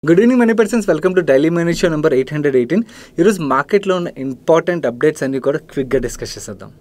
Good evening money persons, welcome to daily money show number 818. ఈరోజు మార్కెట్లో ఉన్న important updates అన్ని కూడా క్విక్గా డిస్కస్ చేసేద్దాం.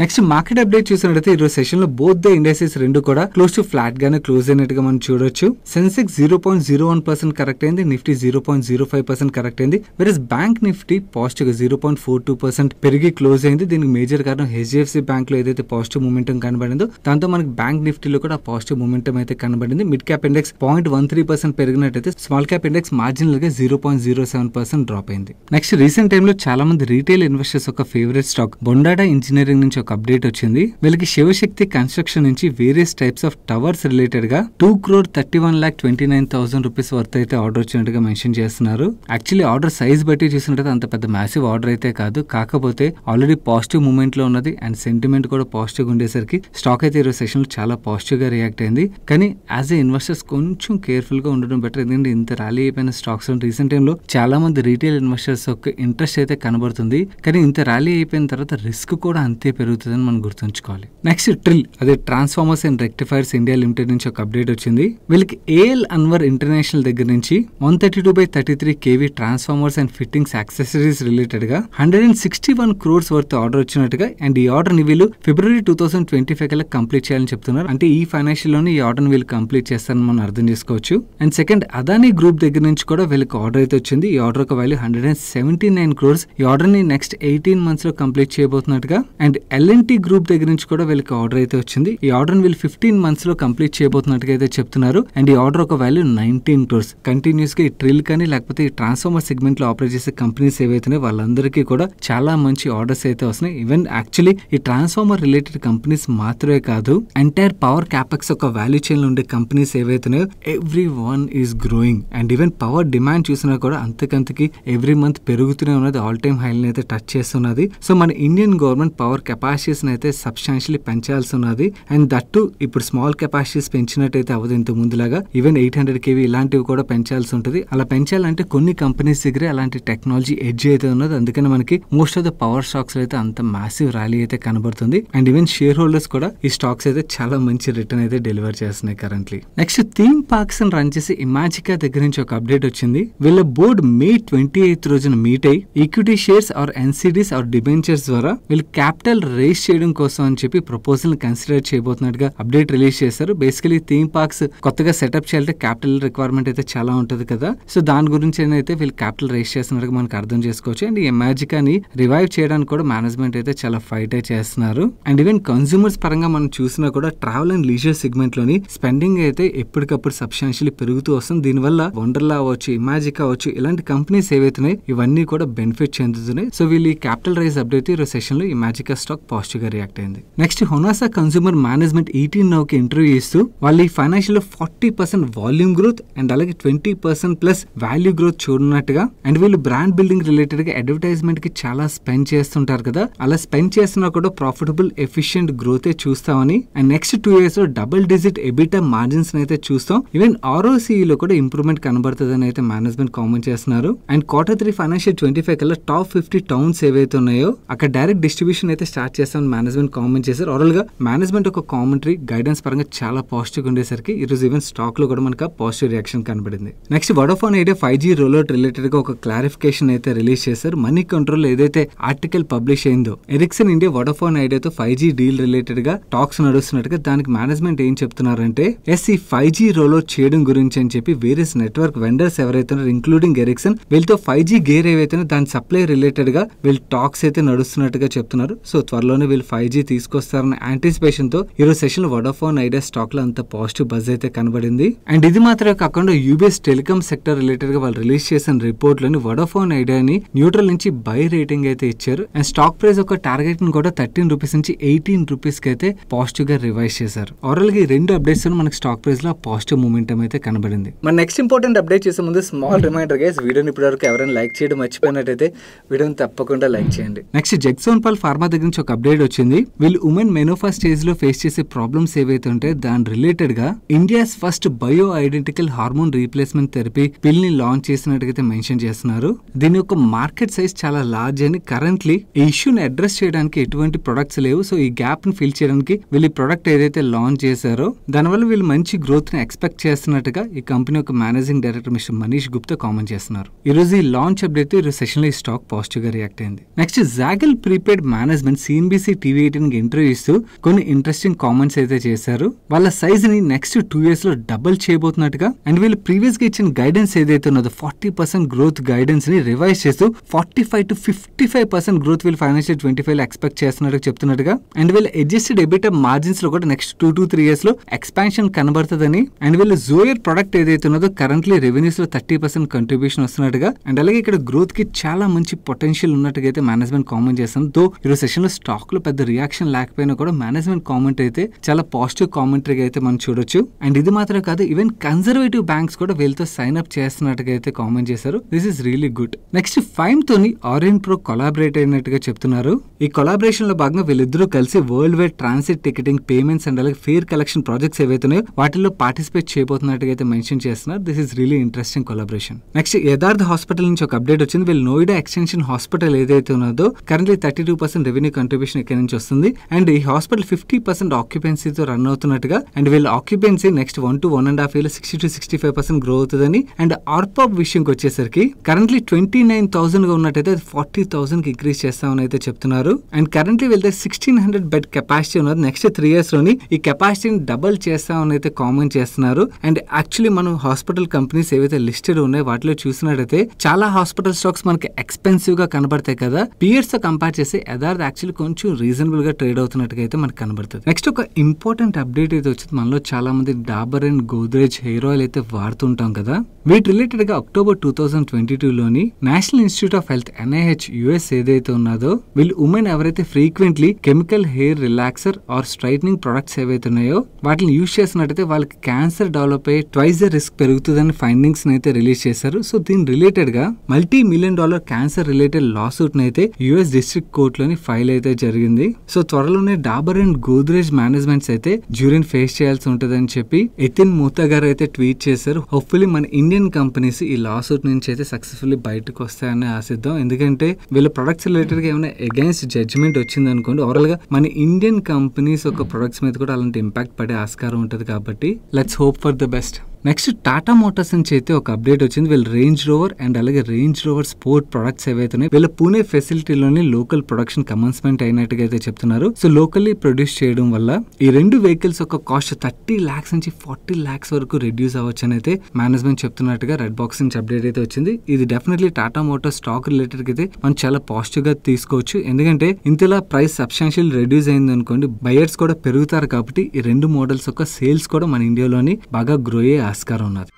నెక్స్ట్ మార్కెట్ అప్డేట్ చూసినట్లయితే ఈరోజు సెషన్ లో బోత్ ద ఇండస్ట్రీస్ రెండు కూడా క్లోజ్ టు ఫ్లాట్ గానే క్లోజ్ అయినట్టుగా మనం చూడొచ్చు. సెన్సెక్స్ 0.01% కరెక్ట్ అయింది, నిఫ్టీ 0.05% కరెక్ట్ అయింది. వెరస్ బ్యాంక్ నిఫ్టీ పాజిటివ్ గా 0.42% పెరిగి క్లోజ్ అయింది. దీనికి మేజర్ కారణం HDFC బ్యాంక్ లో ఏదైతే పాజిటివ్ మూమెంటం కనబడిందో దాంతో మనకి బ్యాంక్ నిఫ్టీలో కూడా పాజిటివ్ మూమెంటం అయితే కనబడింది. మిడ్ క్యాప్ ఇండెక్స్ 0.13% పెరిగినట్టయితే స్మాల్ క్యాప్ ఇండెక్స్ మార్జినల్ గా 0.07% డ్రాప్ అయింది. నెక్స్ట్ రీసెంట్ టైమ్ లో చాలా మంది రీటైల్ ఇన్వెస్టర్స్ ఒక ఫేవరెట్ స్టాక్ బొండాడా ఇంజనీరింగ్ నుంచి ఒక అప్డేట్ వచ్చింది. వీళ్ళకి శివశక్తి కన్స్ట్రక్షన్ నుంచి various types of towers related గా 2,31,29,000 రూపీస్ వర్త్ అయితే ఆర్డర్ వచ్చినట్టుగా మెన్షన్ చేస్తున్నారు. యాక్చువల్లీ ఆర్డర్ సైజ్ బట్టి చూసినట్టు అంత పెద్ద మ్యాసివ్ ఆర్డర్ అయితే కాదు, కాకపోతే ఆల్రెడీ పాజిటివ్ మూమెంట్ లో ఉన్నది అండ్ సెంటిమెంట్ కూడా పాజిటివ్ ఉండేసరికి స్టాక్ అయితే ఈరోజు సెషన్ లో చాలా పాజిటివ్ గా రియాక్ట్ అయింది. కానీ యాజ్ ఏ ఇన్వెస్టర్స్ కొంచెం కేర్ఫుల్ గా ఉండడం బెటర్. ఎందుకంటే ఇంత ర్యాలీ అయిపోయిన స్టాక్స్ రీసెంట్ టైమ్ లో చాలా మంది రీటైల్ ఇన్వెస్టర్స్ యొక్క ఇంట్రెస్ట్ అయితే కనబడుతుంది. కానీ ఇంత ర్యాలీ అయిపోయిన తర్వాత రిస్క్ కూడా అంతే పెరుగుతుందని మనం గుర్తుంచుకోవాలి. నెక్స్ట్ ట్రిల్ అదే transformers and rectifiers India limited నుంచి ఒక అప్డేట్ వచ్చింది. వీళ్ళకి AL అన్వర్ ఇంటర్నేషనల్ దగ్గర నుంచి 132/33 kV transformers and fittings accessories related గా 161 crores వర్త్ ఆర్డర్ వచ్చినట్టుగా అండ్ ఈ ఆర్డర్ ని వీళ్ళు February 2025 కల్లా కంప్లీట్ చేయాలని చెప్తున్నారు. అంటే ఈ ఫైనాన్షియల్ లోనే ఈ ఆర్డర్ ని వీళ్ళు కంప్లీట్ చేస్తారని మనం అర్థం చేసుకోవచ్చు. అండ్ సెకండ్ అదానీ గ్రూప్ దగ్గర నుంచి కూడా వీళ్ళకి ఆర్డర్ అయితే వచ్చింది. ఈ ఆర్డర్ ఒక వాల్యూ 179 crores. ఈ ఆర్డర్ ని నెక్స్ట్ 18 months లో కంప్లీట్ చేయబోతున్నట్టుగా అండ్ L&T గ్రూప్ దగ్గర నుంచి కూడా వీళ్ళకి ఆర్డర్ అయితే వచ్చింది. ఈ ఆర్డర్ వీళ్ళు 15 months లో కంప్లీట్ చేయబోతున్నట్టుగా అయితే చెప్తున్నారు. అండ్ ఈ ఆర్డర్ ఒక వాల్యూ 19 crores. కంటిన్యూస్ గా ఈ ట్రిల్ కానీ లేకపోతే ఈ ట్రాన్స్ఫార్మర్ సెగ్మెంట్ లో ఆపరేట్ చేసే కంపెనీస్ ఏవైతున్నాయో వాళ్ళందరికీ కూడా చాలా మంచి ఆర్డర్స్ అయితే వస్తున్నాయి. ఈవెన్ యాక్చువల్లీ ఈ ట్రాన్స్ఫార్మర్ రిలేటెడ్ కంపెనీస్ మాత్రమే కాదు, ఎంటైర్ పవర్ క్యాపెక్స్ ఒక వాల్యూ చైన్ లో ఉండే కంపెనీస్ ఏవైతున్నాయో every one is growing. And even power demand చూసినా కూడా అంతకంతకి ఎవ్రీ మంత్ పెరుగుతూనే ఉన్నది, ఆల్ టైమ్ హైలను అయితే టచ్ చేస్తున్నది. సో మన ఇండియన్ గవర్నమెంట్ పవర్ కెపాసిటీస్ అయితే సబ్స్టాన్షియలీ పెంచాల్సి ఉన్నది. అండ్ దట్టు ఇప్పుడు స్మాల్ కెపాసిటీస్ పెంచినట్టయితే అవ్వదు ఇంత ముందులాగా. ఈవెన్ 800 kV ఇలాంటివి కూడా పెంచాల్సి ఉంటుంది. అలా పెంచాలంటే కొన్ని కంపెనీస్ దగ్గరే అలాంటి టెక్నాలజీ ఎడ్జ్ అయితే ఉన్నది. అందుకని మనకి most of the power stocks అయితే అంత మ్యాసివ్ ర్యాలీ అయితే కనబడుతుంది. అండ్ ఈవెన్ షేర్ హోల్డర్స్ కూడా ఈ స్టాక్స్ అయితే చాలా మంచి రిటర్న్ అయితే డెలివర్ చేస్తున్నాయి currently. Next theme parks run చేసి ఇమాజికా దగ్గర నుంచి ఒక అప్డేట్ వచ్చింది. వీళ్ళ బోర్డ్ May 28 రోజున మీట్ అయ్యి equity shares or NCDs or debentures ద్వారా వీళ్ళు క్యాపిటల్ రేస్ చేయడం కోసం అని చెప్పి ప్రపోజల్ కన్సిడర్ చేయబోతున్నట్టుగా అప్డేట్ రిలీజ్ చేశారు. బేసికలీ థీమ్ పార్క్స్ కొత్తగా సెటప్ చేయాలంటే క్యాపిటల్ రిక్వైర్మెంట్ అయితే చాలా ఉంటది కదా. సో దాని గురించి అయితే వీళ్ళు క్యాపిటల్ రేస్ చేస్తున్నట్టుగా మనకు అర్థం చేసుకోవచ్చు. అండ్ ఈ ఇమాజికాని రివైవ్ చేయడానికి కూడా మేనేజ్మెంట్ అయితే చాలా ఫైట్ అయితే చేస్తున్నారు. అండ్ ఈవెన్ కన్స్యూమర్స్ పరంగా మనం చూసినా కూడా ట్రావెల్ అండ్ లీజర్ సెగ్మెంట్ లోని స్పెండింగ్ అయితే ఎప్పటికప్పుడు సబ్స్టాన్షియలీ పెరుగుతూ వస్తుంది. దీనివల్ల వండర్లా అవ్వచ్చు, ఇమాజికా అవ్వచ్చు, ఇలాంటి కంపెనీస్ ఏవైతున్నాయి ఇవన్నీ కూడా బెనిఫిట్ చెందుతున్నాయి. సో వీళ్ళు ఈ క్యాపిటల్ రైజ్ అప్డేట్ ఈ సెషన్ లో ఇమాజికా స్టాక్ పాజిటివ్ గా రియాక్ట్ అయింది. Next Honasa consumer management 18 Now కి ఇంటర్వ్యూ ఇస్తూ వాళ్ళు ఈ ఫైనాన్షియల్ లో 40% వాల్యూమ్ గ్రోత్ అండ్ అలాగే 20% ప్లస్ వాల్యూ గ్రోత్ చూడనట్టుగా అండ్ వీళ్ళు బ్రాండ్ బిల్డింగ్ రిలేటెడ్ గా అడ్వర్టైజ్మెంట్ కి చాలా స్పెండ్ చేస్తుంటారు కదా. అలా స్పెండ్ చేస్తున్నా కూడా ప్రాఫిటబుల్ ఎఫిషియెంట్ గ్రోత్ చూస్తామని అండ్ నెక్స్ట్ 2 years లో డబుల్ డిజిట్ ఎబిటా మార్జిన్స్ అయితే చూస్తాం. ఈవెన్ ROCE లో కూడా ఇంప్రూవ్మెంట్ కనబడుతుందని అయితే మేనేజ్మెంట్ కామెంట్ చేస్తున్నారు. అండ్ Q3 ఫైనాన్షియల్ 25 కల్లా టాప్ 50 టౌన్స్ ఏవైతే ఉన్నాయో అక్కడ డైరెక్ట్ డిస్ట్రిబ్యూషన్ అయితే స్టార్ట్ చేస్తామని మేనేజ్మెంట్ కామెంట్ చేశారు. ఓవరాల్ గా మేనేజ్మెంట్ ఒక కామెంటరీ గైడెన్స్ పరంగా చాలా పాజిటివ్ ఉండేసరికి ఈ రోజు ఈవెన్ స్టాక్ లో కూడా మనకు పాజిటివ్ రియాక్షన్ కనబడింది. Next Vodafone Idea 5G rollout related గా ఒక క్లారిఫికేషన్ అయితే రిలీజ్ చేశారు. మనీ కంట్రోల్ ఏదైతే ఆర్టికల్ పబ్లిష్ అయిందో ఎరిక్సన్ ఇండియా వోడాఫోన్ ఐడియాతో 5G డీల్ రిలేటెడ్ గా టాక్స్ నడుస్తున్నట్టుగా దానికి మేనేజ్మెంట్ ఏం చెప్తున్నారంటే ఈ 5G రోల్అవుట్ చేయడం గురించి అని చెప్పి వేరియస్ నెట్వర్క్ వెండర్స్ ఎవరైతే ఇంక్లూడింగ్ ఎరిక్సన్ వీళ్ళతో 5G గేర్ ఏవైతే దాని సప్లై రిలేటెడ్ గా వీళ్ళు టాక్స్ అయితే నడుస్తున్నట్టుగా చెప్తున్నారు. సో త్వరలోనే వీళ్ళు 5G తీసుకొస్తారన్న యాంటిసిపేషన్ తో ఈరోజు సెషన్ వోడాఫోన్ ఐడియా స్టాక్ లో అంత పాజిటివ్ బజ్ అయితే కనబడింది. అండ్ ఇది మాత్రమే కాకుండా UBS టెలికాం సెక్టర్ రిలేటెడ్ గా వాళ్ళు రిలీజ్ చేసిన రిపోర్ట్ లోని వోడాఫోన్ ఐడియాని న్యూట్రల్ నుంచి బై రేటింగ్ అయితే ఇచ్చారు. అండ్ స్టాక్ ప్రైస్ ఒక టార్గెట్ ని కూడా 13 రూపీస్ నుంచి 18 రూపీస్ కి అయితే పాజిటివ్ గా రివైజ్ చేశారు. ఓవరాల్ గా ఈ రెండు అప్డేట్స్ మనకి స్టాక్ ప్రైస్ లో పాజిటివ్ మూమెంటం అయితే కనబడింది. మన నెక్స్ట్ ఇంపార్టెంట్ అప్డేట్ చేసే ముందు స్మాల్ రిమైండర్ గైస్, వీడియోని ఇప్పటివరకు ఎవరైనా లైక్ చేయడం మర్చిపోయినట్టయితే వీడియోని తప్పకుండా లైక్ చేయండి. నెక్స్ట్ జగ్సోన్పాల్ ఫార్మా దగ్గర నుంచి ఒక అప్డేట్ వచ్చింది. వీళ్ళు ఉమెన్ మెనోఫా స్టేజ్ లో ఫేస్ చేసే ప్రాబ్లమ్స్ ఏవైతే ఉంటాయో దాని రిలేటెడ్ గా India's first bio identical hormone replacement therapy పిల్ ని లాంచ్ చేసినట్టుగా మెన్షన్ చేస్తున్నారు. దీని యొక్క మార్కెట్ సైజ్ చాలా లార్జ్ అని కరెంట్లీ ఈ ఇష్యూని అడ్రస్ చేయడానికి ఎటువంటి ప్రొడక్ట్స్ లేవు. సో ఈ గ్యాప్ ని ఫిల్ చేయడానికి వీళ్ళు ఈ ప్రొడక్ట్ ఏదైతే లాంచ్ చేశారో దానివల్ల వీళ్ళు మంచి గ్రోత్ ని ఎక్స్పెక్ట్ చేస్తున్నట్టుగా ఈ కంపెనీ యొక్క managing director mister Manish Gupta comment చేస్తున్నారు. ఈ రోజు ఈ లాంచ్ అప్డేట్ ఈ రోజు సెషన్ లో ఈ స్టాక్ పాజిటివ్ గా రియాక్ట్ అయింది. Next Zaggle prepaid management CNBC TV 18 కి ఇంటర్వ్యూ ఇస్తూ కొన్ని ఇంట్రెస్టింగ్ కామెంట్స్ అయితే చేశారు. వాళ్ళ సైజ్ ని నెక్స్ట్ 2 years లో డబుల్ చేయబోతున్నట్టుగా అండ్ వీళ్ళు ప్రీవియస్ గా ఇచ్చిన గైడెన్స్ ఏదైతే ఉన్నదో 40% గ్రోత్ గైడెన్స్ ని రివైజ్ చేస్తూ 45 to 55% గ్రోత్ వీళ్ళు ఫైనాన్షియల్ 25 లో ఎక్స్పెక్ట్ చేస్తున్నట్టుగా చెప్తున్నట్టుగా అండ్ వీళ్ళ అడ్జస్టెడ్ ఎబిటా మార్జిన్స్ లో కూడా నెక్స్ట్ 2 to 3 years లో ఎక్స్పాన్షన్ కనబడుతుందని అండ్ వీళ్ళు జోయర్ ప్రొడక్ట్ ఏదైతే ఉన్నదో కరెంట్లీ రెవెన్యూస్ లో 30% కంట్రిబ్యూషన్ వస్తున్నట్టుగా అండ్ అలాగే ఇక్కడ గ్రోత్ కి చాలా మంచి పొటెన్షియల్ ఉన్నట్టుగా అయితే మేనేజ్మెంట్ కామెంట్ చేస్తాం. తో ఈరోజు సెషన్ లో స్టాక్ లో పెద్ద రియాక్షన్ లేకపోయినా కూడా మేనేజ్మెంట్ కామెంట్ అయితే చాలా పాజిటివ్ కామెంటరీగా అయితే మనం చూడొచ్చు. అండ్ ఇది మాత్రమే కాదు, ఈవెన్ కన్జర్వేటివ్ బ్యాంక్స్ కూడా వీళ్ళతో సైన్ అప్ చేస్తున్నట్టుగా అయితే కామెంట్ చేశారు. This is really good. Next ఫైమ్ తోని ఆరెంజ్ ప్రో కొలాబరేట్ అయినట్టుగా చెప్తున్నారు. ఈ కొలాబరేషన్ లో భాగంగా వీళ్ళిద్దరూ కలిసి world wide transit ticketing, payments and అలాగే ఫేర్ కలెక్షన్ ప్రాజెక్ట్స్ ఏవైతున్నాయో వాటిల్లో పార్టిసిపేట్ చేయబోతున్నట్టుగా అయితే మెన్షన్ చేస్తున్నారు. This is really interesting collaboration. Next యథార్థ హాస్పిటల్ నుంచి ఒక అప్డేట్ వచ్చింది. వీళ్ళు నోయిడా ఎక్స్టెన్షన్ హాస్పిటల్ ఏదైతే ఉన్నదో కరెంట్లీ 32% రెవెన్యూ కంట్రిబ్యూషన్ ఇక్కడ నుంచి వస్తుంది అండ్ ఈ హాస్పిటల్ 50% ఆక్యుపెన్సీతో రన్ అవుతున్నట్టుగా అండ్ వీళ్ళ occupancy next 1 to 1.5 years 60 to 65% grow అవుతుందని అండ్ ఆర్పాప్ విషయంకి వచ్చేసరికి కరెంట్లీ 29,000 గా ఉన్నట్టయితే 40,000 కి ఇంక్రీజ్ చేస్తామని అయితే చెప్తున్నారు. అండ్ కరెంట్లీ వీళ్ళ 1600 బెడ్ కెపాసిటీ ఉన్నది. నెక్స్ట్ 3 years లోని ఈ కెపాసిటీని డబల్ చేస్తామని అయితే కామెంట్ చేస్తున్నారు. అండ్ యాక్చువల్లీ మనం హాస్పిటల్ కంపెనీస్ ఏవైతే లిస్టెడ్ ఉన్నాయో వాటిలో చూసినట్టయితే చాలా హాస్పిటల్ స్టాక్స్ మనకి ఎక్స్పెన్సివ్ గా కనబడతాయి కదా. పియర్స్ తో కంపేర్ చేసి యథార్థ యాక్చువల్లీ కొంచెం రీజనబుల్ గా ట్రేడ్ అవుతున్నట్టుగా అయితే మనకు కనబడుతుంది. నెక్స్ట్ ఒక ఇంపార్టెంట్ అప్డేట్ అయితే వచ్చింది. మనలో చాలా మంది Dabur and Godrej hair oil అయితే వాడుతుంటాం కదా. వీటి రిలేటెడ్ గా అక్టోబర్ 2022 లోని National Institute of Health NIH US ఏదైతే ఉన్నదో వీళ్ళు ఉమెన్ ఎవరైతే frequently chemical hair relaxer or straightening products ఏవైతే ఉన్నాయో వాటిని యూజ్ చేసినట్టయితే వాళ్ళకి క్యాన్సర్ డెవలప్ అయ్యే ట్వైస్ ద రిస్క్ పెరుగుతుందని ఫైండింగ్స్ అయితే రిలీజ్ చేశారు. సో దీని రిలేటెడ్ గా $multi-million cancer related lawsuit అయితే US డిస్ట్రిక్ట్ కోర్ట్ లోని ఫైల్ అయితే జరిగింది. సో త్వరలోనే డాబర్ అండ్ గోద్రేజ్ మేనేజ్మెంట్స్ అయితే జ్యూరీని ఫేస్ చేయాల్సి ఉంటుందని చెప్పి ఎతిన్ మూతా గారు అయితే ట్వీట్ చేశారు. హోప్ఫుల్లీ మన ఇండియన్ కంపెనీస్ ఈ లా సూట్ నుంచి అయితే సక్సెస్ఫుల్లీ బయటకు వస్తాయని ఆశిద్దాం. ఎందుకంటే వీళ్ళ ప్రొడక్ట్స్ రిలేటెడ్ గా ఏమైనా అగైన్స్ జడ్జ్మెంట్ వచ్చింది అనుకోండి, ఓవరాల్ గా మన ఇండియన్ కంపెనీస్ యొక్క ప్రొడక్ట్స్ మీద కూడా అలాంటి ఇంపాక్ట్ పడే ఆస్కారం ఉంటుంది. కాబట్టి let's hope for the best. Next Tata Motors నుంచి అయితే ఒక అప్డేట్ వచ్చింది. వీళ్ళు రేంజ్ రోవర్ అండ్ అలాగే రేంజ్ రోవర్ స్పోర్ట్ ప్రొడక్ట్స్ ఏవైతున్నాయి వీళ్ళ పూణే ఫెసిలిటీలోని లోకల్ ప్రొడక్షన్ కమెన్స్మెంట్ అయినట్టుగా అయితే చెప్తున్నారు. సో లోకల్లీ ప్రొడ్యూస్ చేయడం వల్ల ఈ రెండు వెహికల్స్ యొక్క కాస్ట్ 30 lakhs నుంచి 40 lakhs వరకు రిడ్యూస్ అవ్వచ్చు అని అయితే మేనేజ్మెంట్ చెప్తున్నట్టుగా రెడ్ బాక్స్ నుంచి అప్డేట్ అయితే వచ్చింది. ఇది definitely Tata motor stock related అయితే మనం చాలా పాజిటివ్ గా తీసుకోవచ్చు. ఎందుకంటే ఇంతలా ప్రైస్ సబ్స్టాన్షియల్ రెడ్యూస్ అయింది అనుకోండి, బయర్స్ కూడా పెరుగుతారు. కాబట్టి ఈ రెండు మోడల్స్ యొక్క సేల్స్ కూడా మన ఇండియాలోని బాగా గ్రో అయ్యే ఆస్కారం ఉన్నది.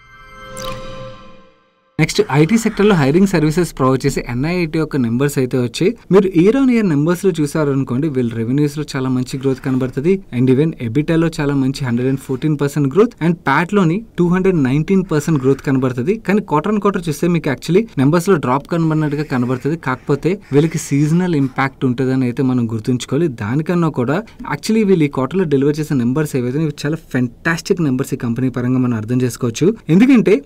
నెక్స్ట్ ఐటీ సెక్టర్ లో హైరింగ్ సర్వీసెస్ ప్రొవైడ్ చేసే NIIT యొక్క నెంబర్స్ అయితే వచ్చి మీరు ఇయర్ ఆన్ ఇయర్ నెంబర్స్ లో చూసారు అనుకోండి, వీళ్ళ రెవెన్యూస్ లో చాలా మంచి గ్రోత్ కనబడుతుంది అండ్ ఈవెన్ ఎబిటాలో చాలా మంచి 114% గ్రోత్ అండ్ ప్యాట్ లోని 219% గ్రోత్ కనబడుతుంది. కానీ క్వార్టర్ అండ్ క్వార్టర్ చూస్తే మీకు యాక్చువల్లీ నెంబర్స్ లో డ్రాప్ కనబడినట్టుగా కనబడుతుంది. కాకపోతే వీళ్ళకి సీజనల్ ఇంపాక్ట్ ఉంటుందని అయితే మనం గుర్తుంచుకోవాలి. దానికన్నా కూడా యాక్చువల్లీ వీళ్ళు ఈ క్వార్టర్ లో డెలివర్ చేసే నెంబర్స్ ఏవైతే ఇవి చాలా ఫెంటాస్టిక్ నెంబర్స్ ఈ కంపెనీ పరంగా మనం అర్థం చేసుకోవచ్చు. ఎందుకంటే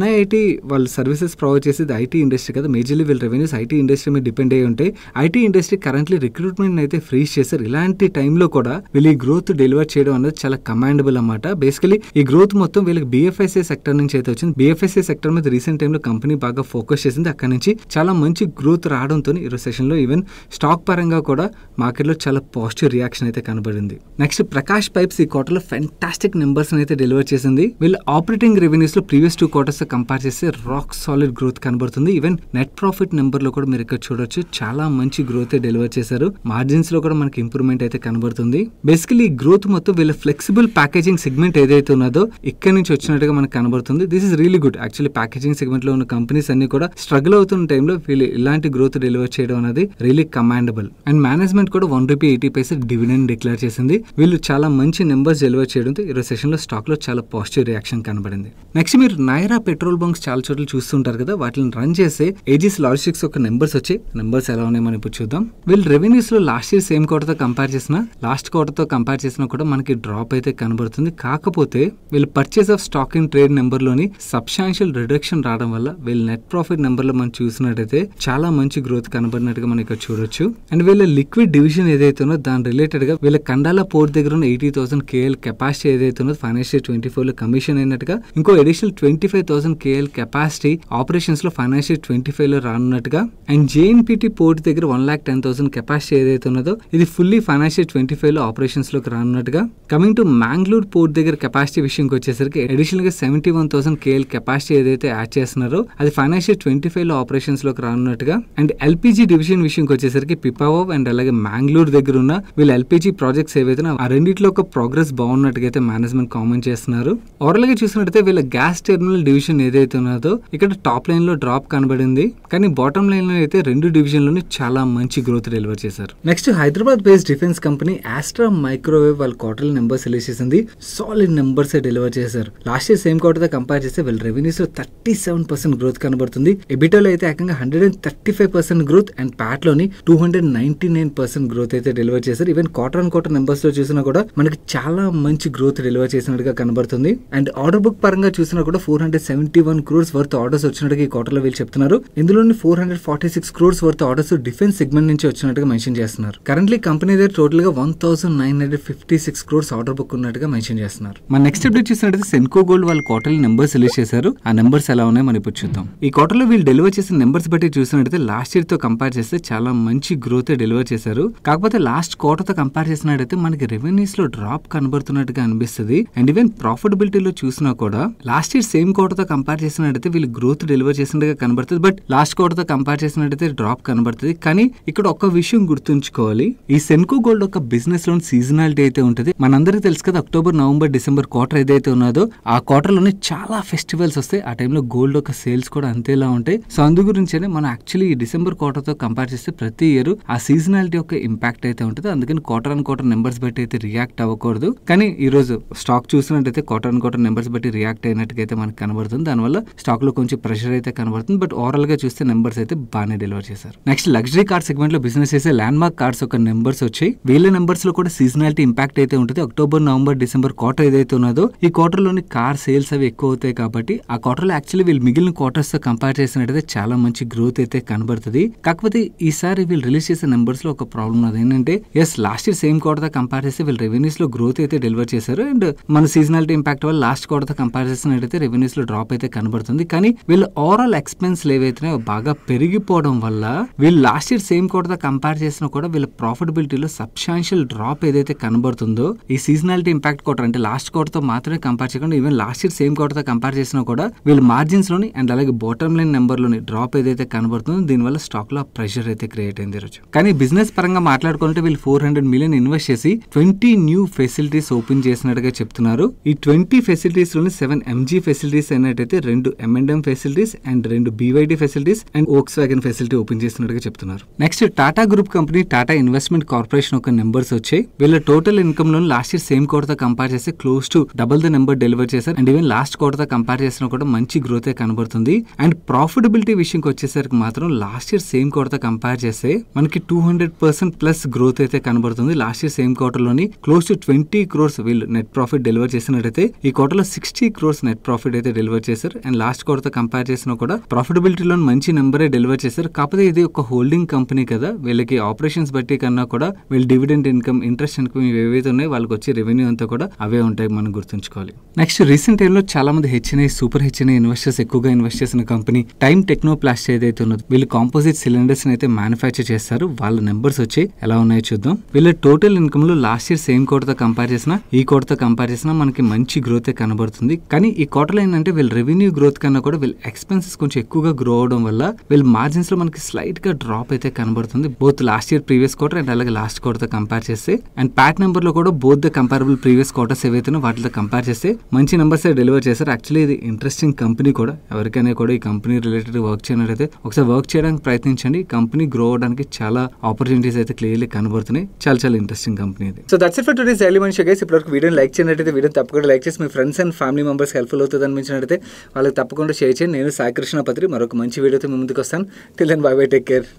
NIIT వాళ్ళు సర్వీసెస్ ప్రొవైడ్ చేసేది ఐటీ ఇండస్ట్రీ కదా. మేజర్లీ వీళ్ళ రెవెన్యూస్ ఐటీ ఇండస్ట్రీ మీద డిపెండ్ అయ్యి ఉంటాయి. ఐటీ ఇండస్ట్రీ కరెంట్లీ రిక్రూట్మెంట్ అయితే ఫ్రీజ్ చేశారు. ఇలాంటి టైంలో కూడా వీళ్ళు ఈ గ్రోత్ డెలివర్ చేయడం అనేది చాలా కమాండబుల్ అన్నమాట. బేసికలీ ఈ గ్రోత్ మొత్తం వీళ్ళకి BFSI సెక్టర్ నుంచి అయితే వచ్చింది. BFSI సెక్టర్ మీద రీసెంట్ టైంలో కంపెనీ బాగా ఫోకస్ చేసింది. అక్కడ నుంచి చాలా మంచి గ్రోత్ రావడంతో ఈరోజు సెషన్ లో ఈవెన్ స్టాక్ పరంగా కూడా మార్కెట్ లో చాలా పాజిటివ్ రియాక్షన్ అయితే కనబడింది. నెక్స్ట్ ప్రకాష్ పైప్స్ ఈ క్వార్టర్ లో ఫెంటాస్టిక్ నెంబర్స్ అయితే డెలివర్ చేసింది. వీళ్ళ ఆపరేటింగ్ రెవెన్యూస్ లో ప్రీవియస్ 2 quarters కంపేర్ చేస్తే రాక్ సాలిడ్ గ్రోత్ కనబడుతుంది. ఈవెన్ నెట్ ప్రాఫిట్ నెంబర్ లో కూడా మీరు ఇక్కడ చూడొచ్చు, చాలా మంచి గ్రోత్ డెలివర్ చేశారు. మార్జిన్స్ లో కూడా మనకి ఇంప్రూవ్మెంట్ అయితే కనబడుతుంది. బేసికలీ ఈ గ్రోత్ మొత్తం వీళ్ళ ఫ్లెక్సిబుల్ ప్యాకేజింగ్ సెగ్మెంట్ ఏదైతే ఉన్నదో ఇక్కడ నుంచి వచ్చినట్టుగా మనకు కనబడుతుంది. This is really good. Actually packaging segment లో ఉన్న కంపెనీస్ అన్ని కూడా స్ట్రగుల్ అవుతున్న టైంలో వీళ్ళు ఇలాంటి గ్రోత్ డెలివర్ చేయడం అనేది రియలీ కమాండబుల్. అండ్ మేనేజ్మెంట్ కూడా ₹1.80 డివిడెండ్ డిక్లేర్ చేసింది. వీళ్ళు చాలా మంచి నెంబర్స్ డెలివర్ చేయడంతో ఈరోజు సెషన్ లో స్టాక్ లో చాలా పాజిటివ్ రియాక్షన్ కనబడింది. నెక్స్ట్ మీరు నైరా పెట్రోల్ బంక్స్ చాలా చోట్ల క్వార్టర్లు చూస్తుంటారు కదా, వాటిని రన్ చేసే ఏజీస్ లాజిస్టిక్స్ ఒక నెంబర్స్ వచ్చాయి. నెంబర్స్ ఎలా ఉన్నాయి మనం ఇప్పుడు చూద్దాం. వీళ్ళు రెవెన్యూస్ లో లాస్ట్ ఇయర్ సేమ్ క్వార్టర్ తో కంపేర్ చేసినా, లాస్ట్ క్వార్టర్ తో కంపేర్ చేసినా కూడా మనకి డ్రాప్ అయితే కనబడుతుంది. కాకపోతే వీళ్ళు purchase of stock in trade number లోని సబ్స్టాన్షియల్ రిడక్షన్ రావడం వల్ల వీళ్ళ నెట్ ప్రాఫిట్ నెంబర్ లో మనం చూసినట్టయితే చాలా మంచి గ్రోత్ కనబడినట్టుగా మనం ఇక్కడ చూడొచ్చు. అండ్ వీళ్ళ లిక్విడ్ డివిజన్ ఏదైతే ఉందో దాని రిలేటెడ్ గా వీళ్ళ కండాల పోర్ట్ దగ్గర ఉన్న 80,000 KL కెపాసిటీ ఏదైతే ఉందో ఫైనాన్షియల్ 24 లో కమిషన్ అయినట్టుగా, ఇంకో అడిషనల్ 25,000 KL కెపాసిటీ ఆపరేషన్స్ లో ఫైనాన్షియల్ 25 లో రానున్నట్టుగా, అండ్ JNPT పోర్ట్ దగ్గర 1,10,000 కెపాసిటీ ఏదైతే ఉన్నదో ఇది ఫుల్లీ ఫైనాన్షియల్ 25 లో ఆపరేషన్స్ లోకి రానున్నట్టుగా. కమింగ్ టు మ్యాంగ్లూర్ పోర్ట్ దగ్గర కెపాసిటీ విషయంకి వచ్చేసరికి అడిషనల్ గా 71,000 KL కెపాసిటీ ఏదైతే యాడ్ చేస్తున్నారో అది ఫైనాన్షియల్ 25 లో ఆపరేషన్స్ లోకి రానున్నట్టుగా. అండ్ LPG డివిజన్ విషయంకి వచ్చేసరికి పిపావవ్ అండ్ అలాగే మ్యాంగ్లూర్ దగ్గర ఉన్న వీళ్ళ LPG ప్రాజెక్ట్స్ ఏవైతే ఆ రెండింటిలో ఒక ప్రోగ్రెస్ బాగున్నట్టుగా అయితే మేనేజ్మెంట్ కామెంట్ చేస్తున్నారు. ఓవరాల్ గా చూసినట్టయితే వీళ్ళ గ్యాస్ టెర్మినల్ డివిజన్ ఏదైతే ఉన్నదో ఇక్కడ టాప్ లైన్ లో డ్రాప్ కనబడింది, కానీ బాటమ్ లైన్ లో అయితే రెండు డివిజన్ లోని చాలా మంచి గ్రోత్ డెలివర్ చేశారు. Next Hyderabad based defence company Astra Microwave వాళ్ళ క్వార్టర్లీ నెంబర్స్ రిలీజ్ చేసింది. సాలిడ్ నెంబర్స్ డెలివర్ చేశారు. లాస్ట్ ఇయర్ సేమ్ క్వార్టర్ తో కంపేర్ చేస్తే వీళ్ళ రెవెన్యూస్ లో 37% గ్రోత్ కనబడుతుంది. ఎబిటాలో అయితే ఏకంగా 135% గ్రోత్ అండ్ ప్యాట్ లోని 299% గ్రోత్ అయితే డెలివర్ చేశారు. Even quarter on quarter numbers లో చూసినా కూడా మనకి చాలా మంచి గ్రోత్ డెలివర్ చేసినట్టుగా కనబడుతుంది. అండ్ ఆర్డర్ బుక్ పరంగా చూసినా కూడా 471 crores వర్త్ ఆర్డర్స్ వచ్చినట్టుగా ఈ క్వార్టర్ లో వీళ్ళు చెప్తున్నారు. ఇందులోని 446 crores worth orders defence segment నుంచి వచ్చినట్టుగా మెన్షన్ చేస్తున్నారు. కరెంట్లీ కంపెనీ దగ్గర టోటల్ గా 1,956 crores ఆర్డర్ బుక్ ఉన్నట్టుగా మెన్షన్ చేస్తున్నారు. మన నెక్స్ట్ అప్డేట్ చూసినట్టయితే సెన్కో గోల్డ్ వాళ్ళ క్వార్టర్లీ నెంబర్స్ రిలీజ్ చేశారు. ఆ నెంబర్స్ ఎలా ఉన్నాయి మనం ఇప్పుడు చూద్దాం. ఈ క్వార్టర్ లో వీళ్ళు డెలివర్ చేసిన నెంబర్స్ బట్టి చూసినట్టయితే లాస్ట్ ఇయర్ తో కంపేర్ చేస్తే చాలా మంచి గ్రోత్ డెలివర్ చేశారు. కాకపోతే లాస్ట్ క్వార్టర్ తో కంపేర్ చేసినట్టయితే మనకి రెవెన్యూస్ లో డ్రాప్ కనబడుతున్నట్టుగా అనిపిస్తుంది. అండ్ ఈవెన్ ప్రాఫిటబిలిటీలో చూసినా కూడా లాస్ట్ ఇయర్ సేమ్ క్వార్టర్ తో కంపేర్ చేసినట్టయితే వీళ్ళు గ్రోత్ డెలివర్ చేసినట్టుగా కనబడుతుంది. బట్ లాస్ట్ క్వార్టర్ తో కంపేర్ చేసినట్టయితే డ్రాప్ కనబడుతుంది. కానీ ఇక్కడ ఒక విషయం గుర్తుంచుకోవాలి, ఈ సెన్కో గోల్డ్ ఒక బిజినెస్ లోని సీజనాలిటీ అయితే ఉంటుంది. మనందరికీ తెలుసు కదా, అక్టోబర్, నవంబర్, డిసెంబర్ క్వార్టర్ ఏదైతే ఉన్నదో ఆ క్వార్టర్ లోనే చాలా ఫెస్టివల్స్ వస్తాయి. ఆ టైంలో గోల్డ్ ఒక సేల్స్ కూడా అంతేలా ఉంటాయి. సో అందు గురించేనే మనం యాక్చువల్లీ ఈ డిసెంబర్ క్వార్టర్ తో కంపేర్ చేస్తే ప్రతి ఇయర్ ఆ సీజనాలిటీ యొక్క ఇంపాక్ట్ అయితే ఉంటుంది. అందుకని క్వార్టర్ ఆన్ క్వార్టర్ నెంబర్స్ బట్టి అయితే రియాక్ట్ అవ్వకూడదు. కానీ ఈ రోజు స్టాక్ చూసినట్టయితే క్వార్టర్ ఆన్ క్వార్టర్ నెంబర్స్ బట్టి రియాక్ట్ అయినట్టుగా అయితే మనకు కనబడుతుంది. దానివల్ల స్టాక్ లో కొంచెం ప్రెషర్ అయితే కనబడుతుంది. బట్ ఓవరాల్ గా చూస్తే నెంబర్స్ అయితే బాగానే డెలివర్ చేశారు. నెక్స్ట్ లగ్జరీ కార్ సెగ్మెంట్ లో బిజినెస్ చేసే ల్యాండ్ మార్క్ కార్స్ ఒక నెంబర్స్ వచ్చాయి. వీళ్ళ నెంబర్స్ లో కూడా సీజనాలిటీ ఇంపాక్ట్ అయితే ఉంటుంది. అక్టోబర్, నవంబర్, డిసెంబర్ క్వార్టర్ ఏదైతే ఉన్నదో ఈ క్వార్టర్ లోని కార్ సేల్స్ అవి ఎక్కువ అవుతాయి కాబట్టి ఆ క్వార్టర్ లో యాక్చువల్లీ వీళ్ళు మిగిలిన క్వార్టర్స్ తో కంపేర్ చేసినట్టయితే చాలా మంచి గ్రోత్ అయితే కనబడుతుంది. కాకపోతే ఈసారి వీళ్ళు రిలీజ్ చేసే నెంబర్స్ లో ఒక ప్రాబ్లం అది ఏంటంటే, as last year same quarter తో కంపేర్ చేస్తే వీళ్ళు రెవెన్యూస్ లో గ్రోత్ అయితే డెలివర్ చేశారు. అండ్ మన సీజనాలిటీ ఇంపాక్ట్ వల్ల లాస్ట్ క్వార్టర్ తో కంపేర్ చేసినట్టయితే రెవెన్యూస్ లో డ్రాప్ అయితే కనబడుతుంది. కానీ వీళ్ళు ఓవరాల్ ఎక్స్పెన్స్ ఏవైతే బాగా పెరిగిపోవడం వల్ల వీళ్ళు లాస్ట్ ఇయర్ సేమ్ క్వార్టర్ తో కంపేర్ చేసినా కూడా వీళ్ళ ప్రాఫిటబిలిటీలో సబ్స్టాన్షియల్ డ్రాప్ ఏదైతే కనబడుతుందో ఈ సీజనాలిటీ ఇంపాక్ట్ క్వార్టర్ అంటే లాస్ట్ క్వార్టర్ తో మాత్రమే కంపేర్ చేయకుండా even last year same quarter తో కంపేర్ చేసినా కూడా వీళ్ళ మార్జిన్స్ లోని అండ్ అలాగే బాటమ్ లైన్ నెంబర్ లోని డ్రాప్ ఏదైతే కనబడుతుందో దీనివల్ల స్టాక్ లో ప్రెషర్ అయితే క్రియేట్ అయింది రోజు. కానీ బిజినెస్ పరంగా మాట్లాడుకుంటే వీళ్ళు 400 million ఇన్వెస్ట్ చేసి 20 న్యూ ఫెసిలిటీస్ ఓపెన్ చేసినట్టుగా చెప్తున్నారు. ఈ 20 ఫెసిలిటీస్ లోని 7 MG ఫెసిలిటీస్ అయినట్టయితే 2 M&M facilities and 2 BYD facilities and Volkswagen facility open చేసినట్టుగా చెప్తున్నారు. Next Tata group company Tata investment corporation ఒక నెంబర్స్ వచ్చాయి. వీళ్ళ టోటల్ ఇన్కమ్ లో లాస్ట్ ఇయర్ సేమ్ క్వార్టర్ తో కంపేర్ చేస్తే close to double the number deliver చేశారు. అండ్ ఈవెన్ లాస్ట్ క్వార్టర్ తో కంపేర్ చేసినా కూడా మంచి గ్రోత్ కనబడుతుంది. అండ్ ప్రాఫిటబిలిటీ విషయంకి వచ్చేసరికి మాత్రం లాస్ట్ ఇయర్ సేమ్ క్వార్టర్ తో కంపేర్ చేస్తే మనకి 200% ప్లస్ గ్రోత్ అయితే కనబడుతుంది. లాస్ట్ ఇయర్ సేమ్ క్వార్టర్ లోని క్లోజ్ టు 20 crores వీళ్ళు నెట్ ప్రాఫిట్ డెలివర్ చేసినట్టయితే ఈ క్వార్టర్ లో 60 crores నెట్ ప్రాఫిట్ అయితే డెలివర్ చేశారు. అండ్ లాస్ట్ క్వార్టర్ తో కంపేర్ చేసినా కూడా ప్రాఫిటబిలిటీలో మంచి నెంబరే డెలివర్ చేశారు. కాకపోతే ఇది ఒక హోల్డింగ్ కంపెనీ కదా, వీళ్ళకి ఆపరేషన్స్ బట్టి కన్నా కూడా వీళ్ళు డివిడెండ్ ఇన్కమ్, ఇంట్రెస్ట్ ఇన్కమ్ ఏవైతే ఉన్నాయో వాళ్ళకి వచ్చే రెవెన్యూ అంతా కూడా అవే ఉంటాయి, మనం గుర్తుంచుకోవాలి. నెక్స్ట్ రీసెంట్ టైంలో చాలా మంది HNI, సూపర్ HNI ఇన్వెస్టర్స్ ఎక్కువగా ఇన్వెస్ట్ చేసిన కంపెనీ టైమ్ టెక్నోప్లాస్ట్ ఏదైతే ఉన్నదో వీళ్ళు కాంపోజిట్ సిలిండర్స్ అయితే మ్యానుఫ్యాక్చర్ చేస్తారు. వాళ్ళ నెంబర్స్ వచ్చి ఎలా ఉన్నాయో చూద్దాం. వీళ్ళ టోటల్ ఇన్కమ్ లో లాస్ట్ ఇయర్ సేమ్ క్వార్టర్ తో కంపేర్ చేసినా ఈ క్వార్టర్ తో కంపేర్ చేసినా మనకి మంచి గ్రోత్ కనబడుతుంది. కానీ ఈ క్వార్టర్ ఏంటంటే వీళ్ళ రెవెన్యూ గ్రోత్ కన్నా కూడా వీళ్ళ ఎక్స్పెన్సెస్ కొంచెం ఎక్కువగా గ్రో అవడం వల్ల వీళ్ళ మార్జిన్స్ లో మనకి స్లైట్ గా డ్రాప్ అయితే కనబడుతుంది. Both last year previous quarter and అలాగే లాస్ట్ క్వార్టర్ తో కంపేర్ చేస్తే. అండ్ ప్యాట్ నెంబర్ లో కూడా both the comparable previous quarters ఏవైతే వాటితో కంపేర్ చేస్తే మంచి నెంబర్స్ డెలివర్ చేశారు. యాక్చువల్లీ ఇది ఇంట్రెస్టింగ్ కంపెనీ కూడా, ఎవరికైనా కూడా ఈ కంపెనీ రిలేటెడ్ వర్క్ చేయనట్లయితే ఒకసారి వర్క్ చేయడానికి ప్రయత్నించండి. కంపెనీ గ్రో అవడానికి చాలా ఆపర్చునిటీస్ అయితే క్లియర్లీ కనబడుతున్నాయి. చాలా ఇంట్రెస్టింగ్ కంపెనీ ఇది. So that's it for today's daily మనిషి గైస్. ఇప్పటివరకు వీడియోని లైక్ చేయనట్టయితే వీడియోని తప్పకుండా లైక్ చేసి మీ friends and family members helpful అవుతుంది అనిపించినట్టయితే వాళ్ళకి తప్పకుండా షేర్ చేయండి. నేను సాయి కృష్ణ పత్రి మరొక మంచి వీడియోతో మీ ముందుకు వస్తాను. Till then bye bye, take care.